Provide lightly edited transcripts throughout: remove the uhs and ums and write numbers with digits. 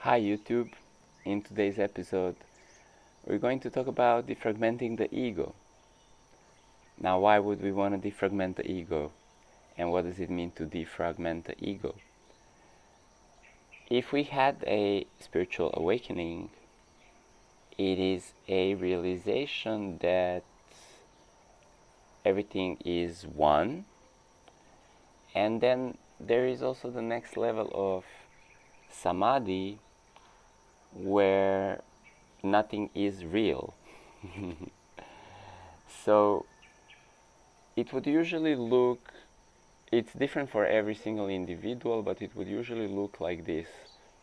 Hi YouTube. In today's episode we're going to talk about defragmenting the ego. Now, why would we want to defragment the ego, and what does it mean to defragment the ego? If we had a spiritual awakening, it is a realization that everything is one, and then there is also the next level of samadhi where nothing is real. So it would usually look, it's different for every single individual, but it would usually look like this.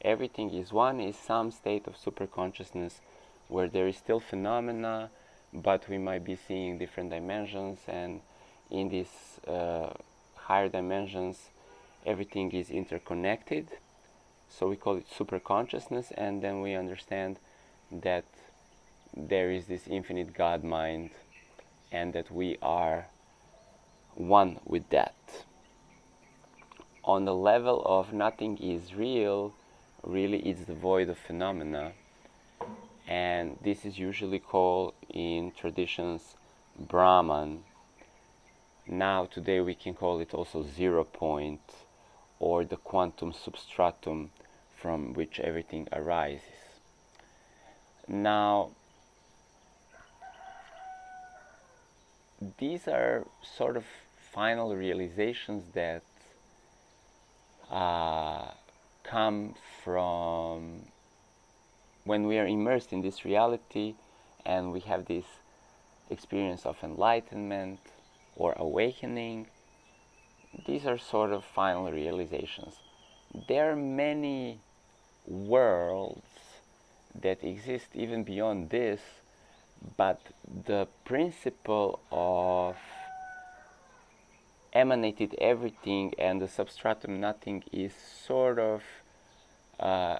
Everything is one, is some state of superconsciousness where there is still phenomena, but we might be seeing different dimensions, and in these higher dimensions everything is interconnected. So we call it superconsciousness, and then we understand that there is this infinite God mind and that we are one with that. On the level of nothing is real, really it's the void of phenomena, and this is usually called in traditions Brahman. Now today we can call it also 0 point, or the quantum substratum from which everything arises. Now, these are sort of final realizations that come from when we are immersed in this reality and we have this experience of enlightenment or awakening. These are sort of final realizations. There are many worlds that exist even beyond this, but the principle of emanated everything and the substratum nothing is sort of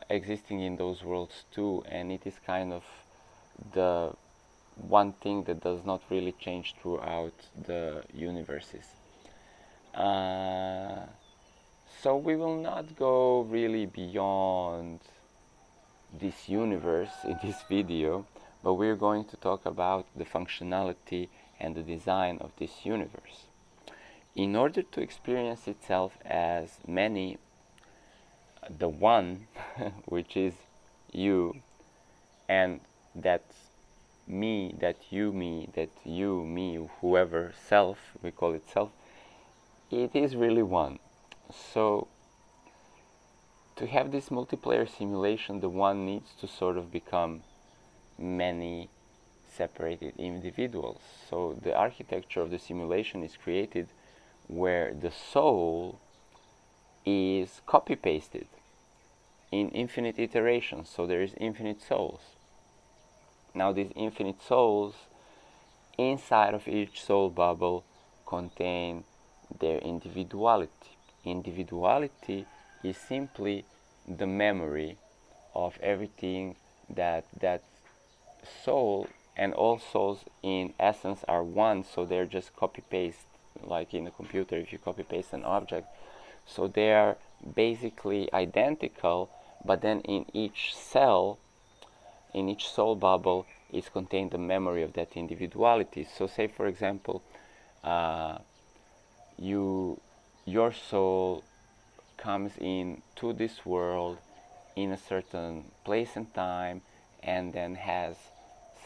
existing in those worlds too, and it is kind of the one thing that does not really change throughout the universes. So we will not go really beyond this universe in this video, but we're going to talk about the functionality and the design of this universe. In order to experience itself as many, the one, which is you, and that's me, that you, me, whoever, self, we call it self, it is really one. So to have this multiplayer simulation, the one needs to sort of become many separated individuals. So the architecture of the simulation is created where the soul is copy-pasted in infinite iterations. So there is infinite souls. Now these infinite souls inside of each soul bubble contain their individuality. Individuality is simply the memory of everything that soul, and all souls in essence are one, so they're just copy-paste, like in a computer if you copy-paste an object. So they are basically identical, but then in each cell, in each soul bubble is contained the memory of that individuality. So say for example, your soul comes into this world in a certain place and time, and then has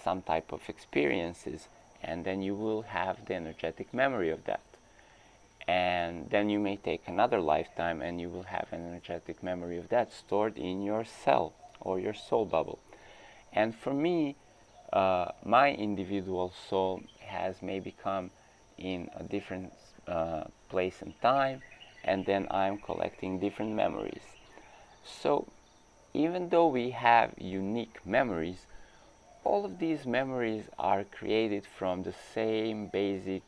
some type of experiences, and then you will have the energetic memory of that. And then you may take another lifetime and you will have an energetic memory of that stored in your cell or your soul bubble. And for me, my individual soul has maybe come in a different place and time, and then I'm collecting different memories. So even though we have unique memories, all of these memories are created from the same basic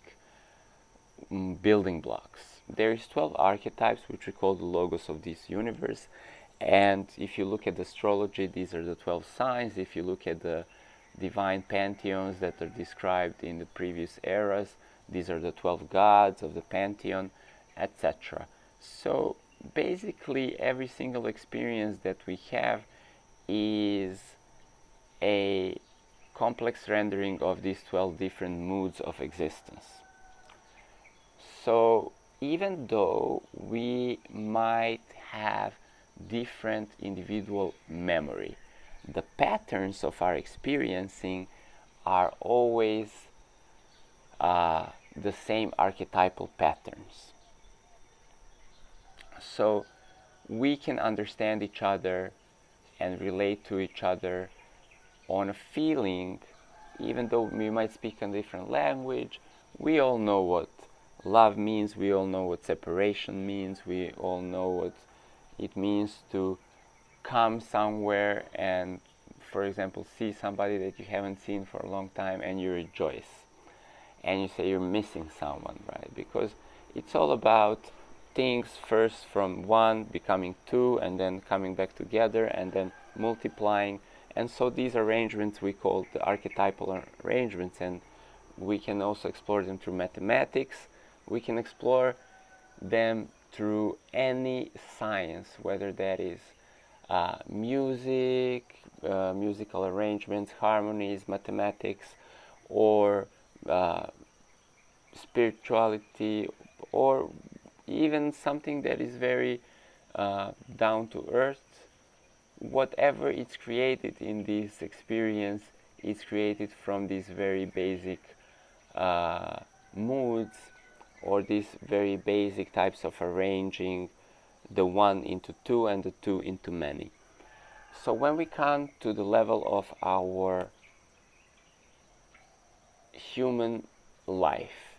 building blocks. There is 12 archetypes, which we call the logos of this universe, and if you look at astrology, these are the 12 signs. If you look at the divine pantheons that are described in the previous eras, these are the 12 gods of the pantheon, etc. So basically every single experience that we have is a complex rendering of these 12 different moods of existence. So even though we might have different individual memory, the patterns of our experiencing are always the same archetypal patterns. So we can understand each other and relate to each other on a feeling, even though we might speak a different language. We all know what love means, we all know what separation means, we all know what it means to come somewhere and, for example, see somebody that you haven't seen for a long time and you rejoice. And you say you're missing someone, right? Because it's all about things first from one becoming two and then coming back together and then multiplying. And so these arrangements we call the archetypal arrangements, and we can also explore them through mathematics. We can explore them through any science, whether that is music, musical arrangements, harmonies, mathematics, or spirituality, or even something that is very down to earth. Whatever is created in this experience is created from these very basic moods, or these very basic types of arranging the one into two and the two into many. So when we come to the level of our human life,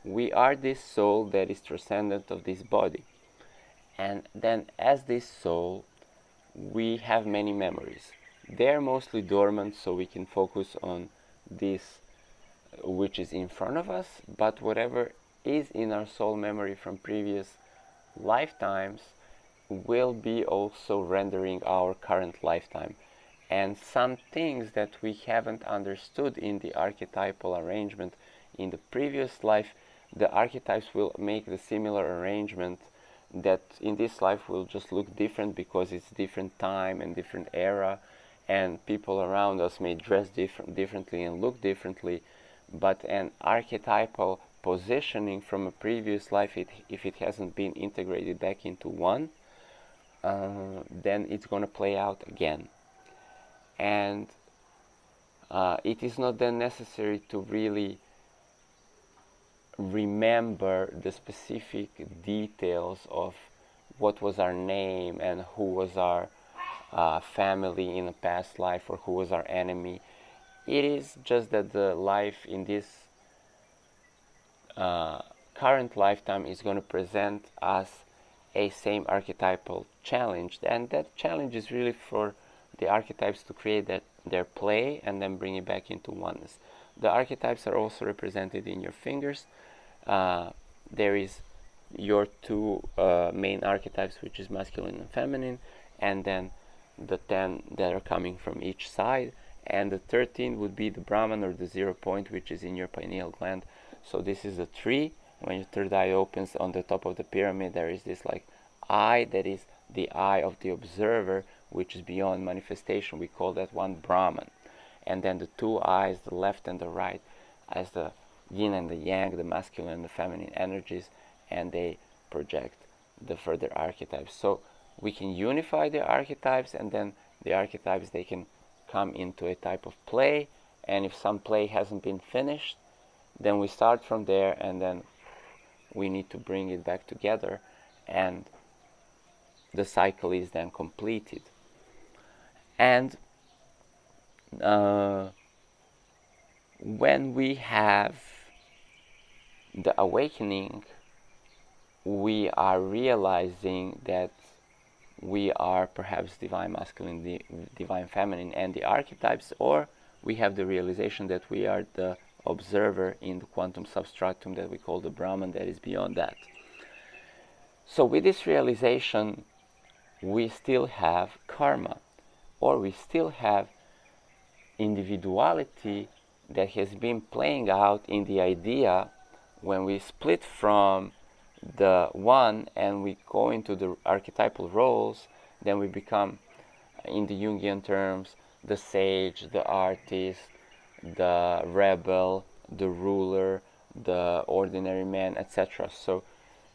we are this soul that is transcendent of this body. And then as this soul, we have many memories. They're mostly dormant, so we can focus on this which is in front of us, but whatever is in our soul memory from previous lifetimes will be also rendering our current lifetime. And some things that we haven't understood in the archetypal arrangement in the previous life, the archetypes will make the similar arrangement that in this life will just look different because it's different time and different era, and people around us may dress differently and look differently, but an archetypal positioning from a previous life, if it hasn't been integrated back into one, then it's going to play out again. And it is not then necessary to really remember the specific details of what was our name and who was our family in a past life, or who was our enemy. It is just that the life in this current lifetime is going to present us a same archetypal challenge, and that challenge is really for the archetypes to create their play and then bring it back into oneness. The archetypes are also represented in your fingers. There is your two main archetypes, which is masculine and feminine, and then the 10 that are coming from each side, and the 13 would be the Brahman, or the 0 point, which is in your pineal gland. So this is a tree. When your third eye opens, on the top of the pyramid there is this like eye that is the eye of the observer, which is beyond manifestation. We call that one Brahman. And then the two eyes, the left and the right, as the yin and the yang, the masculine and the feminine energies, and they project the further archetypes. So we can unify the archetypes, and then the archetypes, they can come into a type of play, and if some play hasn't been finished, then we start from there, and then we need to bring it back together, and the cycle is then completed. And when we have the awakening, we are realizing that we are perhaps divine masculine, divine feminine, and the archetypes, or we have the realization that we are the observer in the quantum substratum that we call the Brahman, that is beyond that. So with this realization, we still have karma, or we still have individuality that has been playing out in the idea. When we split from the one and we go into the archetypal roles, then we become in the Jungian terms, the sage, the artist, the rebel, the ruler, the ordinary man, etc. So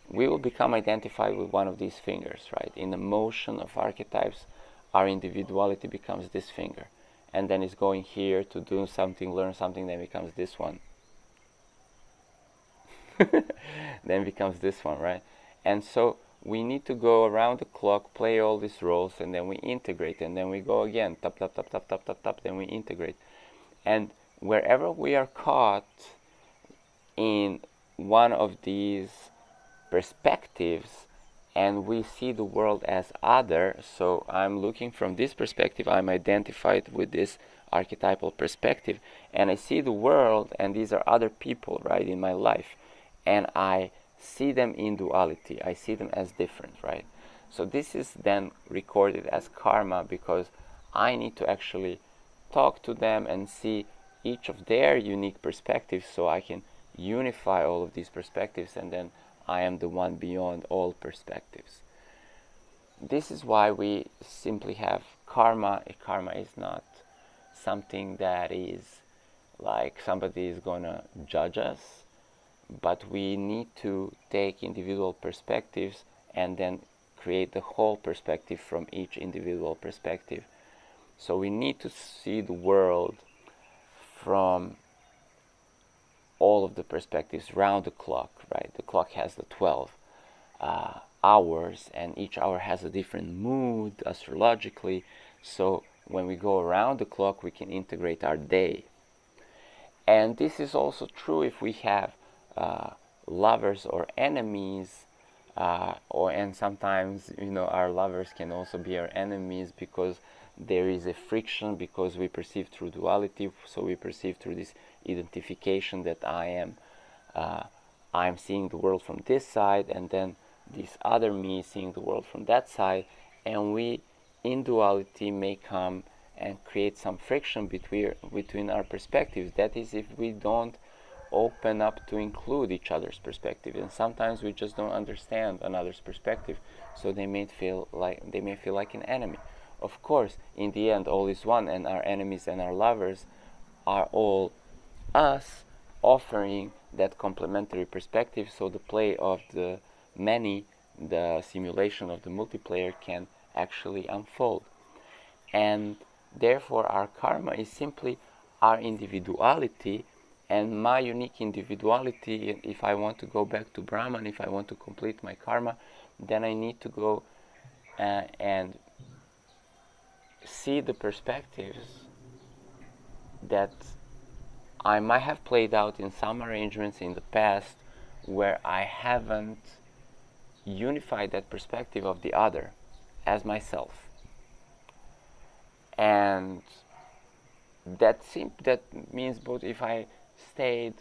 we will become identified with one of these fingers, right? In the motion of archetypes, our individuality becomes this finger, and then it's going here to do something, learn something, then becomes this one. Then becomes this one, right? And so we need to go around the clock, play all these roles, and then we integrate, and then we go again, tap, tap, tap, tap, tap, tap, tap, then we integrate. And wherever we are caught in one of these perspectives, and we see the world as other, so I'm looking from this perspective, I'm identified with this archetypal perspective, and I see the world, and these are other people, right, in my life, and I see them in duality, I see them as different, right? So this is then recorded as karma, because I need to actually talk to them and see each of their unique perspectives, so I can unify all of these perspectives, and then I am the one beyond all perspectives. This is why we simply have karma. Karma is not something that is like somebody is gonna judge us, but we need to take individual perspectives and then create the whole perspective from each individual perspective. So we need to see the world from all of the perspectives round the clock, right? The clock has the 12 hours, and each hour has a different mood astrologically. So when we go around the clock, we can integrate our day. And this is also true if we have lovers or enemies, and sometimes, you know, our lovers can also be our enemies, because there is a friction, because we perceive through duality. So we perceive through this identification that I am seeing the world from this side, and then this other me is seeing the world from that side, and we in duality may come and create some friction between our perspectives. That is, if we don't open up to include each other's perspective, and sometimes we just don't understand another's perspective, so they may feel like an enemy. Of course, in the end, all is one, and our enemies and our lovers are all us offering that complementary perspective, so the play of the many, the simulation of the multiplayer, can actually unfold. And therefore our karma is simply our individuality, and my unique individuality. If I want to go back to Brahman, if I want to complete my karma, then I need to go and see the perspectives that I might have played out in some arrangements in the past, where I haven't unified that perspective of the other as myself. And that means both if I stayed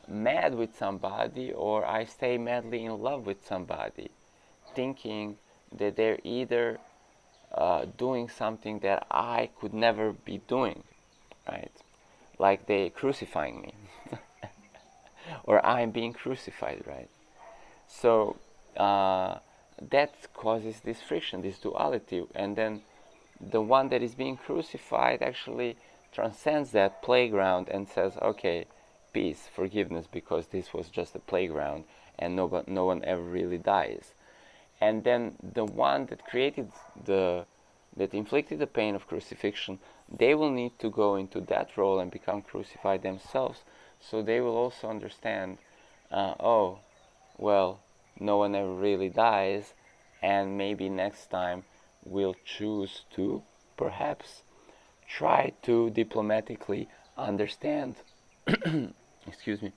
mad with somebody, or I stay madly in love with somebody, thinking that they're either doing something that I could never be doing, right? Like they crucifying me, or I'm being crucified, right? So that causes this friction, this duality, and then the one that is being crucified actually transcends that playground and says, okay, peace, forgiveness, because this was just a playground, and no one ever really dies. And then the one that that inflicted the pain of crucifixion, they will need to go into that role and become crucified themselves. So they will also understand, oh, well, no one ever really dies, and maybe next time we'll choose to perhaps try to diplomatically understand. Excuse me.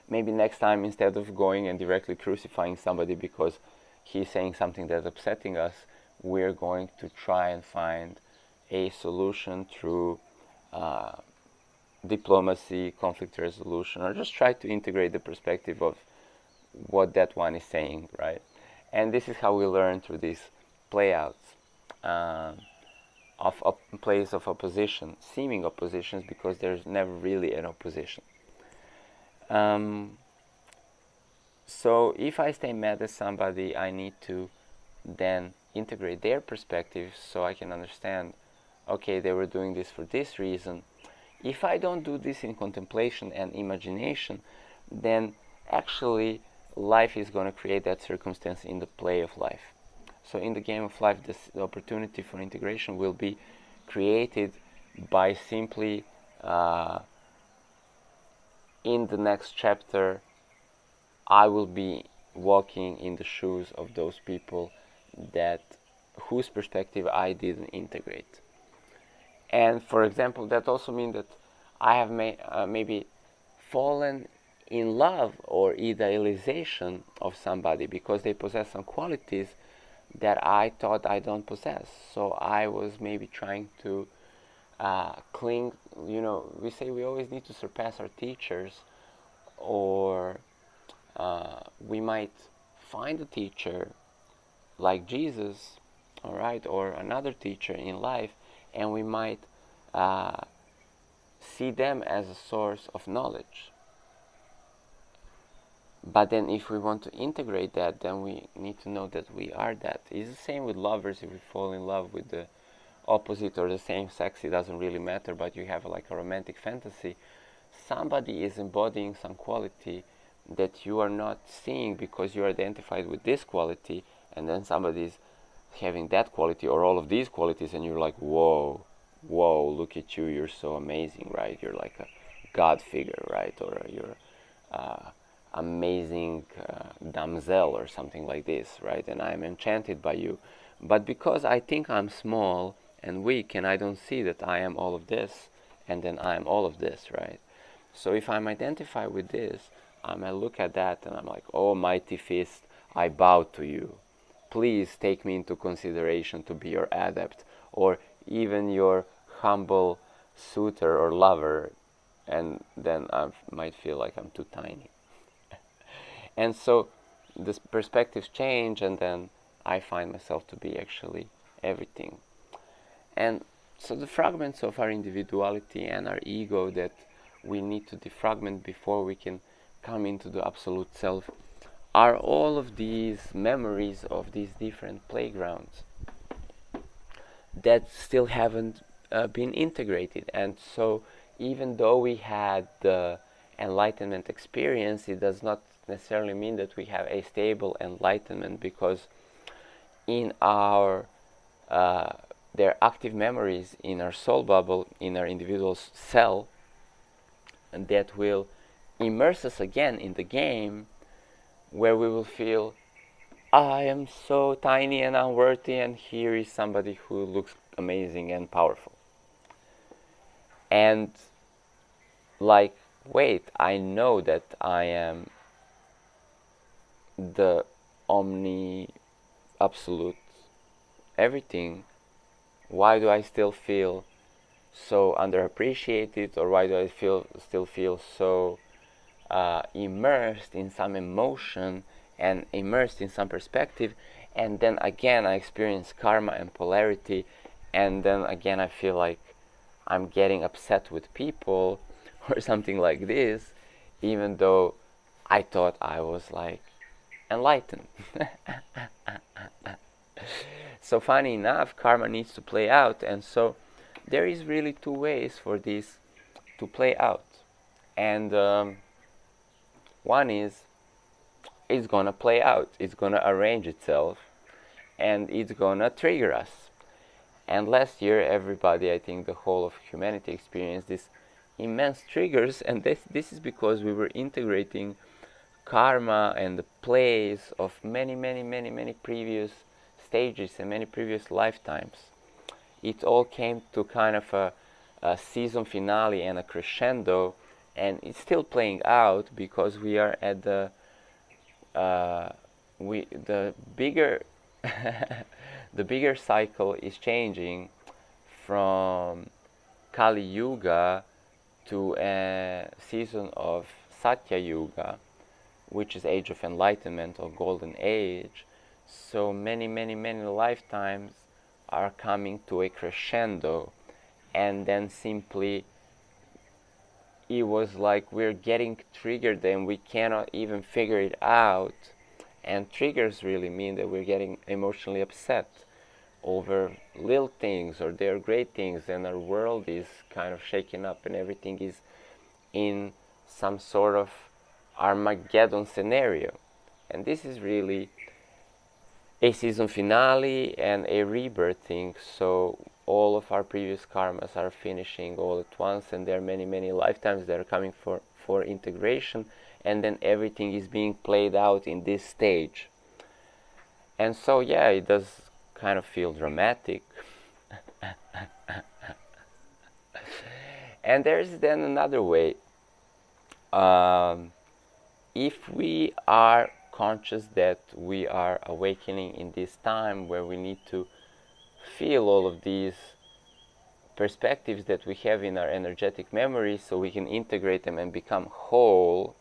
Maybe next time, instead of going and directly crucifying somebody because he's saying something that's upsetting us, we're going to try and find a solution through diplomacy, conflict resolution, or just try to integrate the perspective of what that one is saying, right? And this is how we learn through these playouts of plays of opposition, seeming oppositions, because there's never really an opposition. So if I stay mad at somebody, I need to then integrate their perspective so I can understand, okay, they were doing this for this reason. If I don't do this in contemplation and imagination, then actually life is going to create that circumstance in the play of life. So in the game of life, the opportunity for integration will be created by simply in the next chapter I will be walking in the shoes of those people whose perspective I didn't integrate. And for example, that also means that I have maybe fallen in love or idealization of somebody because they possess some qualities that I thought I don't possess. So I was maybe trying to cling. We say we always need to surpass our teachers, or we might find a teacher like Jesus, all right, or another teacher in life, and we might see them as a source of knowledge. But then if we want to integrate that, then we need to know that we are that. It's the same with lovers. If we fall in love with the opposite or the same sex, it doesn't really matter, but you have like a romantic fantasy. Somebody is embodying some quality that you are not seeing because you're identified with this quality, and then somebody is having that quality or all of these qualities, and you're like, whoa, look at you, you're so amazing, right? You're like a god figure, right? Or you're amazing damsel or something like this, right? And I'm enchanted by you. But because I think I'm small and weak and I don't see that I am all of this, and then I am all of this, right? So if I'm identified with this, I may look at that and I'm like, oh, mighty fist, I bow to you. Please take me into consideration to be your adept, or even your humble suitor or lover, and then I might feel like I'm too tiny. And so the perspectives change, and then I find myself to be actually everything. And so the fragments of our individuality and our ego that we need to defragment before we can come into the absolute self are all of these memories of these different playgrounds that still haven't been integrated. And so even though we had the enlightenment experience, it does not necessarily mean that we have a stable enlightenment, because in our there are active memories in our soul bubble, in our individual cell, and that will immerse us again in the game, where we will feel, I am so tiny and unworthy, and here is somebody who looks amazing and powerful. And like, wait, I know that I am the omni absolute everything. Why do I still feel so underappreciated, or why do I still feel so immersed in some emotion and immersed in some perspective? And then again I experience karma and polarity, and then again I feel like I'm getting upset with people or something like this, even though I thought I was like enlightened. So funny enough, karma needs to play out, and so there is really two ways for this to play out. And one is, it's gonna play out, it's gonna arrange itself, and it's gonna trigger us. And last year everybody, I think the whole of humanity, experienced this immense triggers, and this is because we were integrating karma and the plays of many previous stages and many previous lifetimes. It all came to kind of a season finale and a crescendo, and it's still playing out because we are at the bigger the bigger cycle is changing from Kali Yuga to a season of Satya Yuga, which is Age of Enlightenment or Golden Age. So many lifetimes are coming to a crescendo, and then simply it was like we're getting triggered and we cannot even figure it out. And triggers really mean that we're getting emotionally upset. over little things, or they're great things, and our world is kind of shaken up and everything is in some sort of Armageddon scenario. And this is really a season finale and a rebirth thing, so all of our previous karmas are finishing all at once, and there are many lifetimes that are coming for integration, and then everything is being played out in this stage. And so yeah, it does kind of feel dramatic. And there's then another way. If we are conscious that we are awakening in this time where we need to feel all of these perspectives that we have in our energetic memory so we can integrate them and become whole,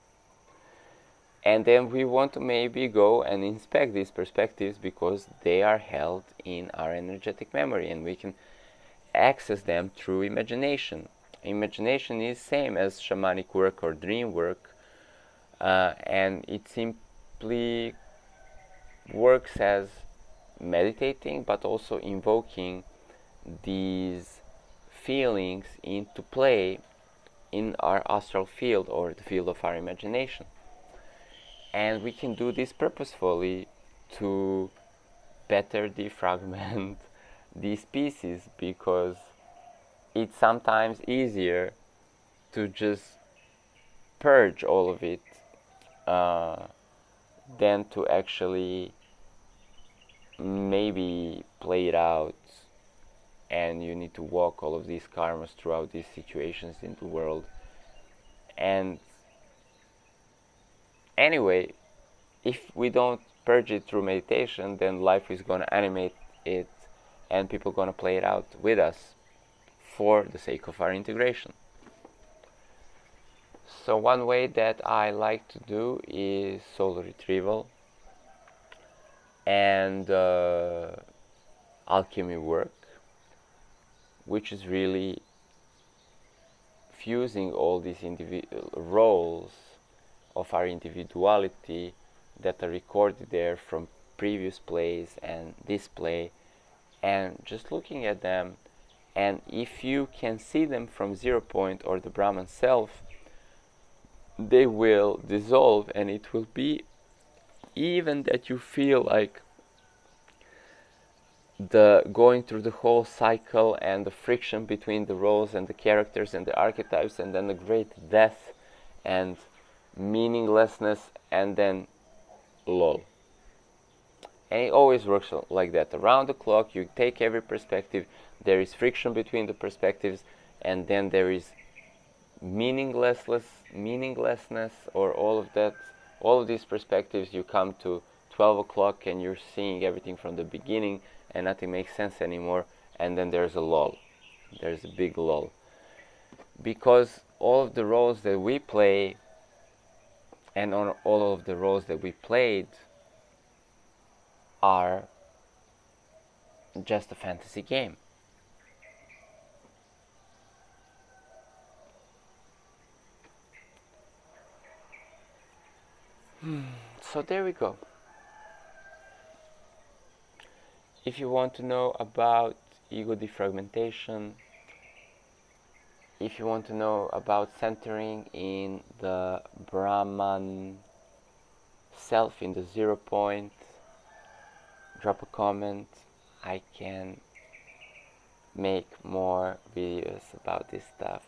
and then we want to maybe go and inspect these perspectives because they are held in our energetic memory and we can access them through imagination. Imagination is same as shamanic work or dream work, and it simply works as meditating but also invoking these feelings into play in our astral field or the field of our imagination. And we can do this purposefully to better defragment these pieces, because it's sometimes easier to just purge all of it than to actually maybe play it out, and you need to walk all of these karmas throughout these situations in the world. And anyway, if we don't purge it through meditation, then life is going to animate it and people are going to play it out with us for the sake of our integration. So one way that I like to do is soul retrieval and alchemy work, which is really fusing all these roles of our individuality that are recorded there from previous plays and this play, and just looking at them. And if you can see them from 0 point or the Brahman self, they will dissolve, and it will be even that you feel like the going through the whole cycle and the friction between the roles and the characters and the archetypes, and then the great death and meaninglessness, and then lol. And it always works like that. Around the clock, you take every perspective, there is friction between the perspectives, and then there is meaninglessness, or all of that. All of these perspectives, you come to 12 o'clock and you're seeing everything from the beginning and nothing makes sense anymore, and then there's a lull. There's a big lull. Because all of the roles that we play and on all of the roles that we played are just a fantasy game. So there we go. If you want to know about ego defragmentation, if you want to know about centering in the Brahman self, in the 0 point, drop a comment. I can make more videos about this stuff.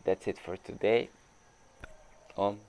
That's it for today. On.